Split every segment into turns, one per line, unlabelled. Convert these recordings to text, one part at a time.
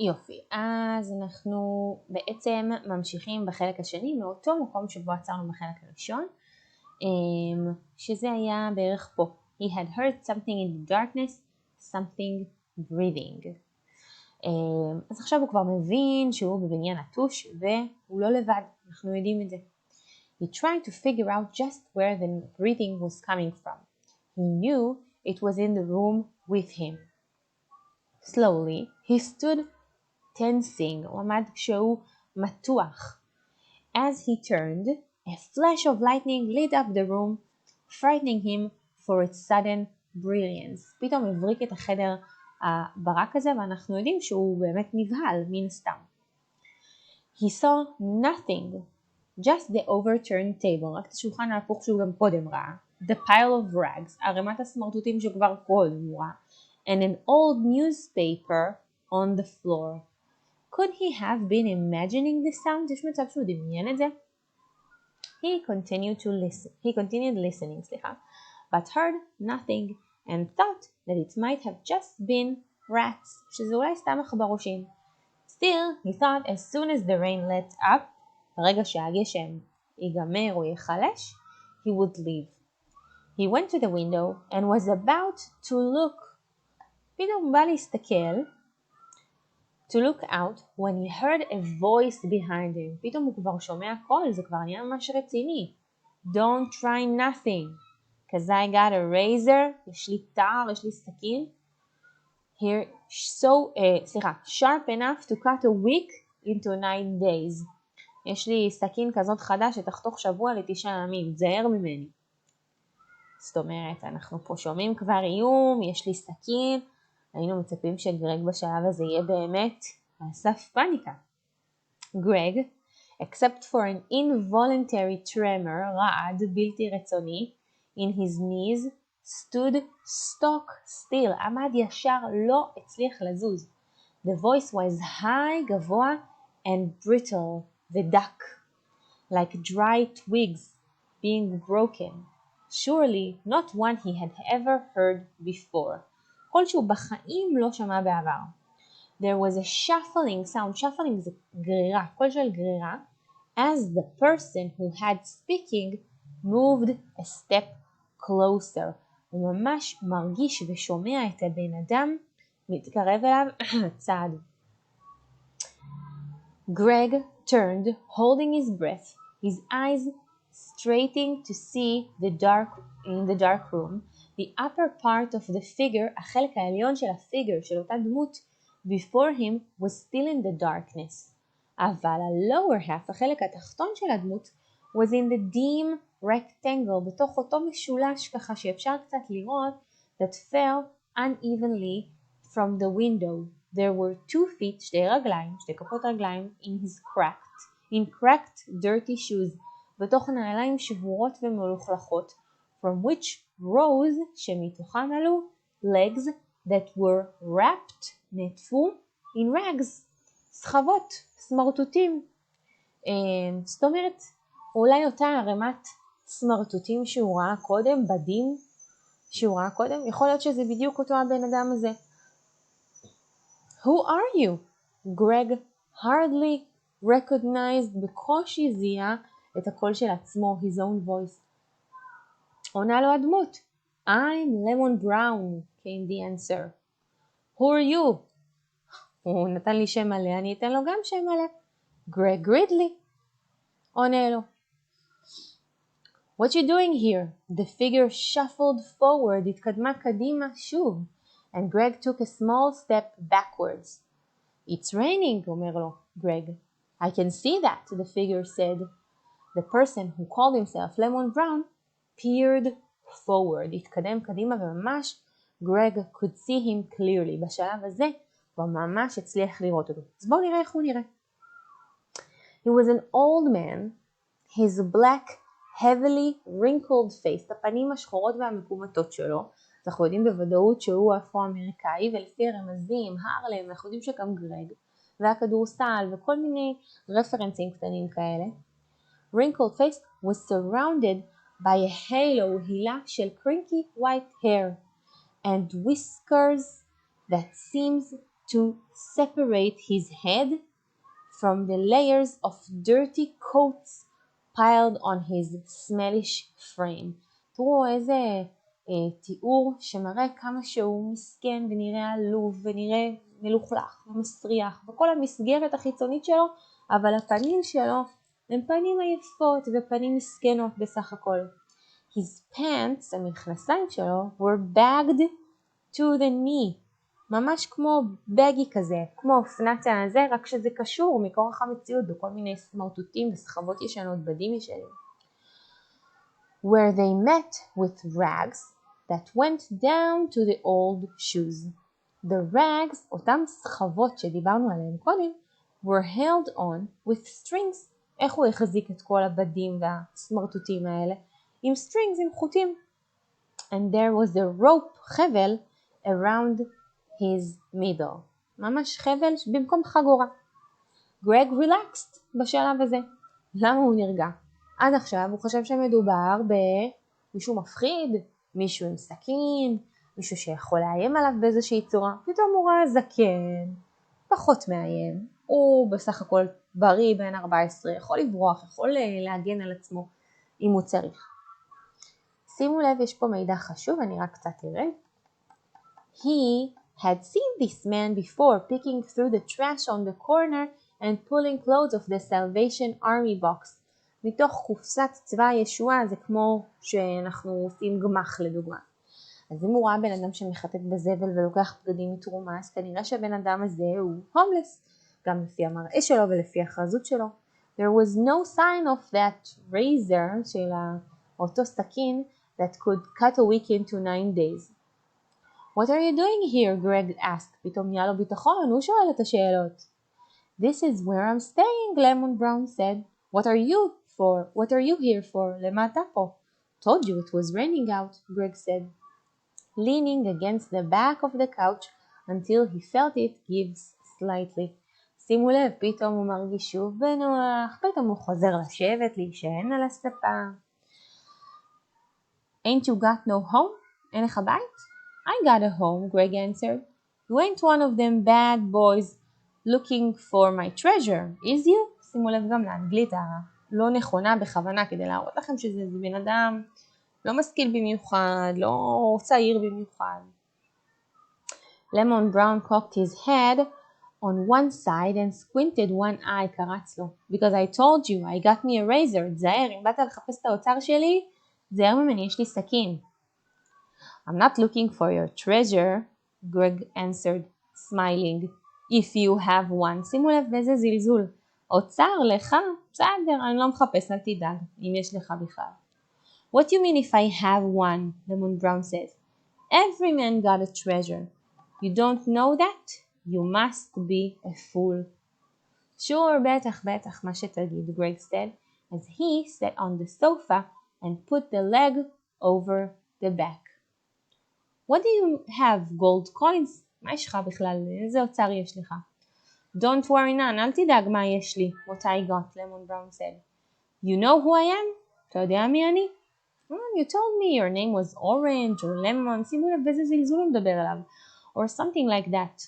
יופי, אז אנחנו בעצם ממשיכים בחלק השני מאותו מקום שבו עצרנו בחלק הראשון, שזה היה בערך פה. He had heard something in the darkness, something breathing. אז עכשיו הוא כבר מבין שהוא בבניין נטוש והוא לא לבד, אנחנו יודעים את זה. He tried to figure out just where the breathing was coming from. He knew it was in the room with him. Slowly, he stood tensing, הוא עמד כשהוא מתוח. As he turned, a flash of lightning lit up the room, frightening him for its sudden brilliance. פתאום הבריק את החדר הברק הזה, ואנחנו יודעים שהוא באמת נבהל, מן הסתם. He saw nothing, just the overturned table, רק את השולחן ההפוך שהוא גם קודם ראה, the pile of rags, ערימת הסמרטוטים שכבר קודם הוא ראה, and an old newspaper on the floor. Could he have been imagining the sound? יש מצב שהוא דמיין את זה? He continued listening, but heard nothing and thought that it might have just been rats, שזה אולי סתם עכברושים. Still, he thought as soon as the rain let up, ברגע שהגשם ייגמר או ייחלש, he would leave. He went to the window and was about to look. פתאום בא להסתכל, to look out when he heard a voice behind him. פתאום הוא כבר שומע קול, זה כבר נהיה ממש רציני. Don't try nothing, cause I got a razor, יש לי טער, יש לי סכין. Here, sharp enough to cut a week into 9 days. יש לי סכין כזאת חדה שתחתוך שבוע ל9 ימים, תזהר ממני. זאת אומרת, אנחנו פה שומעים כבר איום, יש לי סכין, היינו מצפים שגרג בשלב הזה יהיה באמת על סף פאניקה. גרג, except for an involuntary tremor, רעד בלתי רצוני, in his knees, stood stock still, עמד ישר, לא הצליח לזוז. The voice was high, גבוה, and brittle, ודק, like dry twigs being broken. Surely not one he had ever heard before. קול שהוא בחיים לא שמע בעבר. There was a shuffling sound, shuffling זה גרירה, קול של גרירה, as the person who had speaking moved a step closer. הוא ממש מרגיש ושומע את הבן אדם מתקרב אליו צעד. Greg turned, holding his breath, his eyes straining to see in the dark room, the upper part of the figure, החלק העליון של הפיגר, של אותה דמות, before him was still in the darkness. אבל ה-lower half, החלק התחתון של הדמות, was in the dim rectangle, בתוך אותו משולש ככה שאפשר קצת לראות, that fell unevenly from the window. There were 2 feet, שתי רגליים, שתי כפות רגליים, in cracked dirty shoes, בתוך נעליים שבורות ומלוכלכות, from which rose, שמתוכן עלו, legs that were wrapped, נעטפו, in rags, סחבות, סמרטוטים. זאת אומרת, אולי אותה ערימת סמרטוטים שהוא ראה קודם, בדים שהוא ראה קודם, יכול להיות שזה בדיוק אותו הבן אדם הזה. Who are you? Greg hardly recognized, בקושי זיהה את הקול של עצמו, his own voice. עונה לו הדמות. I'm Lemon Brown, came the answer. Who are you? הוא נתן לי שם מלא, אני אתן לו גם שם מלא. Greg Ridley. עונה לו. What you doing here? The figure shuffled forward, התקדמה קדימה שוב. And Greg took a small step backwards. It's raining, אומר לו, Greg. I can see that, the figure said. The person who called himself Lemon Brown peered forward. התקדם קדימה וממש Greg could see him clearly. בשלב הזה הוא ממש הצליח לראות אותו. אז בואו נראה איך הוא נראה. He was an old man. His black, heavily wrinkled face, הפנים השחורות והמקומטות שלו. אנחנו יודעים בוודאות שהוא אפרו-אמריקאי, ולפי הרמזים, הרלם, אנחנו יודעים שגם גרג, והכדורסל וכל מיני רפרנסים קטנים כאלה. Wrinkled face was surrounded by a halo, הילה של crinky white hair, and whiskers that seemed to separate his head from the layers of dirty coats piled on his smellish frame. תראו איזה תיאור שמראה כמה שהוא מסכן ונראה עלוב ונראה מלוכלך ומסריח וכל המסגרת החיצונית שלו, אבל הפנים שלו הם פנים עייפות ופנים מסכנות בסך הכל. His pants, המכנסיים שלו, were bagged to the knee. ממש כמו בגי כזה, כמו אופנת הזה, רק שזה קשור מכורח המציאות בכל מיני סמרטוטים וסחבות ישנות, בדים ישנים. Where they met with rags that went down to the old shoes. The rags, אותם סחבות שדיברנו עליהן קודם, were held on with strings. איך הוא החזיק את כל הבדים והסמרטוטים האלה? עם strings, עם חוטים. And there was a rope, חבל, around his middle. ממש חבל במקום חגורה. גרג relaxed בשלב הזה. למה הוא נרגע? עד עכשיו הוא חושב שמדובר במישהו מפחיד, מישהו עם סכין, מישהו שיכול לאיים עליו באיזושהי צורה. פתאום הוא ראה זקן, פחות מאיים. הוא בסך הכל בריא, בן 14, יכול לברוח, יכול להגן על עצמו אם הוא צריך. שימו לב, יש פה מידע חשוב, אני רק קצת ארד. He had seen this man before picking through the trash on the corner and pulling clothes of the Salvation Army box. מתוך קופסת צבא הישועה, זה כמו שאנחנו עושים גמח לדוגמה. אז אם הוא ראה בן אדם שמחטט בזבל ולוקח בגדים מתרומה, אז כנראה שהבן אדם הזה הוא הומלס, גם לפי המראה שלו ולפי החזות שלו. There was no sign of that razor של אותו סכין that could cut a week into 9 days. What are you doing here? Greg asked. פתאום נהיה לו ביטחון, הוא שואל את השאלות. This is where I'm staying, Lemon Brown said. What are you here for? למה אתה פה? Told you it was raining out, Greg said, leaning against the back of the couch until he felt it give slightly. שימו לב, פתאום הוא מרגיש שוב בנוח, פתאום הוא חוזר לשבת, להישען על הספה. Ain't you got no home? אין לך בית? I got a home, Greg answered. You ain't one of them bad boys looking for my treasure, is you? שימו לב גם לאנגלית הלא נכונה בכוונה כדי להראות לכם שזה בן אדם לא משכיל במיוחד, לא צעיר במיוחד. Lemon Brown cocked his head on one side and squinted one eye, קרץ לו. Because I told you, I got me a razor. תזהר, אם באת לחפש את האוצר שלי, תזהר ממני, יש לי סכין. I'm not looking for your treasure, Greg answered, smiling. If you have one. שימו לב באיזה זלזול. אוצר לך? בסדר, אני לא מחפש, אל תדאג, אם יש לך בכלל. What do you mean if I have one? Lemon Brown says. Every man got a treasure. You don't know that? You must be a fool. Sure, בטח, מה שתגיד, Greg said, as he sat on the sofa and put the leg over the back. What do you have, gold coins? מה יש לך בכלל? איזה אוצר יש לך? Don't worry none, אל תדאג מה יש לי. What I got, Lemon Brown said. You know who I am? אתה יודע מי אני? You told me your name was Orange or Lemon. שימו לב באיזה זלזול הוא מדבר עליו. Or something like that.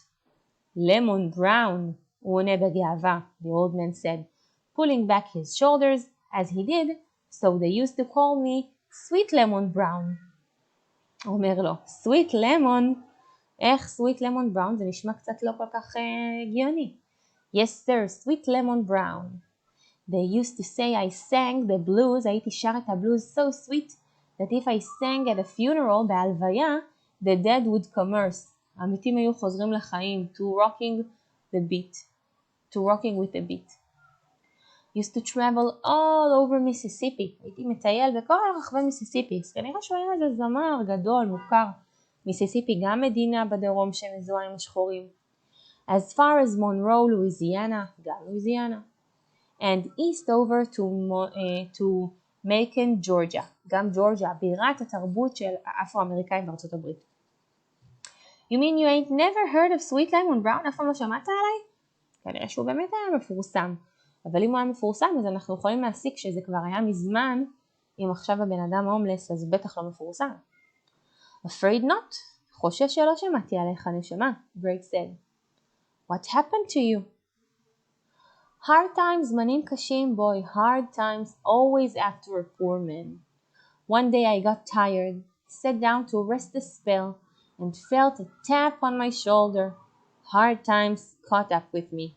Lemon Brown, הוא עונה בגאווה, the old man said, pulling back his shoulders as he did, so they used to call me Sweet Lemon Brown. הוא אומר לו, Sweet Lemon? איך Sweet Lemon Brown? זה נשמע קצת לא כל כך הגיוני. Yes sir, Sweet Lemon Brown. They used to say I sang the blues, הייתי שר את הבלוז so sweet, that if I sang at a funeral, בהלוויה, the dead would commerce. המתים היו חוזרים לחיים, to rocking with the beat. Used to travel all over Mississippi. הייתי מטייל בכל רחבי מיסיסיפי. אז כנראה שהוא היה איזה זמר גדול, מוכר. מיסיסיפי גם מדינה בדרום שמזוהה עם השחורים. As far as Monroe, Louisiana, גם לואיזיאנה. And east over to Macon, Georgia. גם ג'ורג'יה, בירת התרבות של האפרו-אמריקאים בארצות הברית. You mean you ain't never heard of Sweet Lemon Brown? אף פעם לא שמעת עליי? כנראה שהוא באמת היה מפורסם. אבל אם הוא היה מפורסם, אז אנחנו יכולים להסיק שזה כבר היה מזמן. אם עכשיו הבן אדם הומלס, אז בטח לא מפורסם. Afraid not? חושש שלא שמעתי עליך נשמה, Greg said. What happened to you? Hard times, זמנים קשים, boy. Hard times always after a poor man. One day I got tired, sat down to rest a spell, and felt a tap on my shoulder. Hard times caught up with me.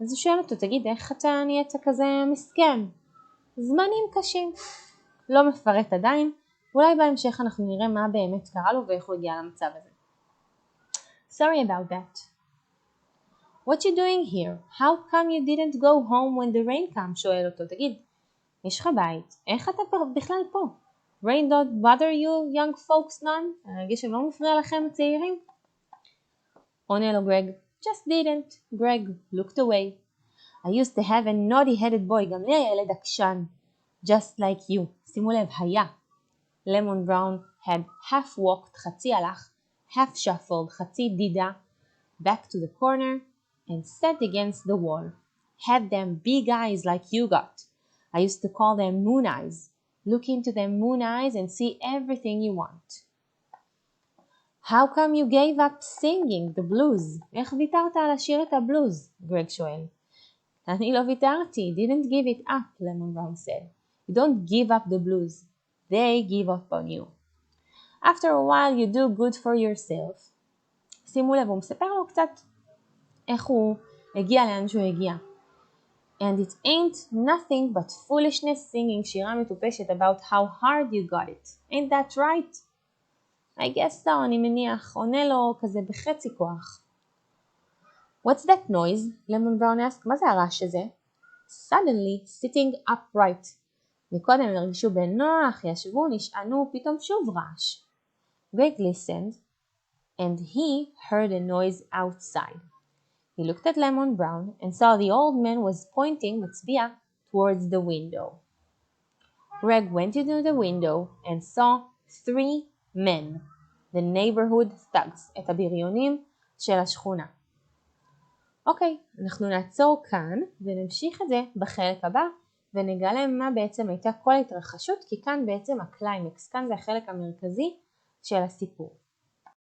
אז הוא שואל אותו, תגיד, איך אתה נהיית כזה מסכן? זמנים קשים. לא מפרט עדיין, אולי בהמשך אנחנו נראה מה באמת קרה לו ואיך הוא הגיע למצב הזה. Sorry about that. What you doing here? How come you didn't go home when the rain came? שואל אותו, תגיד, יש לך בית, איך אתה בכלל פה? Rain don't bother you young folks none? הרגיש שלא מפריע לכם הצעירים? עונה לו גרג, just didn't. Greg looked away. I used to have a naughty-headed boy, גם לי היה ילד עקשן. Just like you. שימו לב, היה. Lemon Brown had half walked, חצי הלך, half shuffled, חצי דידה, back to the corner, and sat against the wall. Had them big eyes like you got. I used to call them moon eyes. Look into them moon eyes and see everything you want. How come you gave up singing the blues? איך ויתרת על לשיר את הבלוז? גרג שואל. אני לא ויתרתי. Didn't give it up, Lemon Brown said. You don't give up the blues. They give up on you. After a while you do good for yourself. שימו לב, הוא מספר לו קצת איך הוא הגיע לאן שהוא הגיע. And it ain't nothing but foolishness singing שירה מטופשת about how hard you got it. Ain't that right? I guess so, אני מניח. עונה לו כזה בחצי כוח. What's that noise? Lemon Brown asked. מה זה הרעש הזה? Suddenly, sitting upright. מקודם הם הרגישו בנוח, ישבו, נשענו, פתאום שוב רעש. Greg listened, and he heard a noise outside. He looked at Lemon Brown and saw the old man was pointing מצביע towards the window. Greg went into the window and saw 3 men, the neighborhood thugs, את הבריונים של השכונה. אוקיי, אנחנו נעצור כאן ונמשיך את זה בחלק הבא ונגלה מה בעצם הייתה כל ההתרחשות, כי כאן בעצם הקליימקס, כאן זה החלק המרכזי של הסיפור.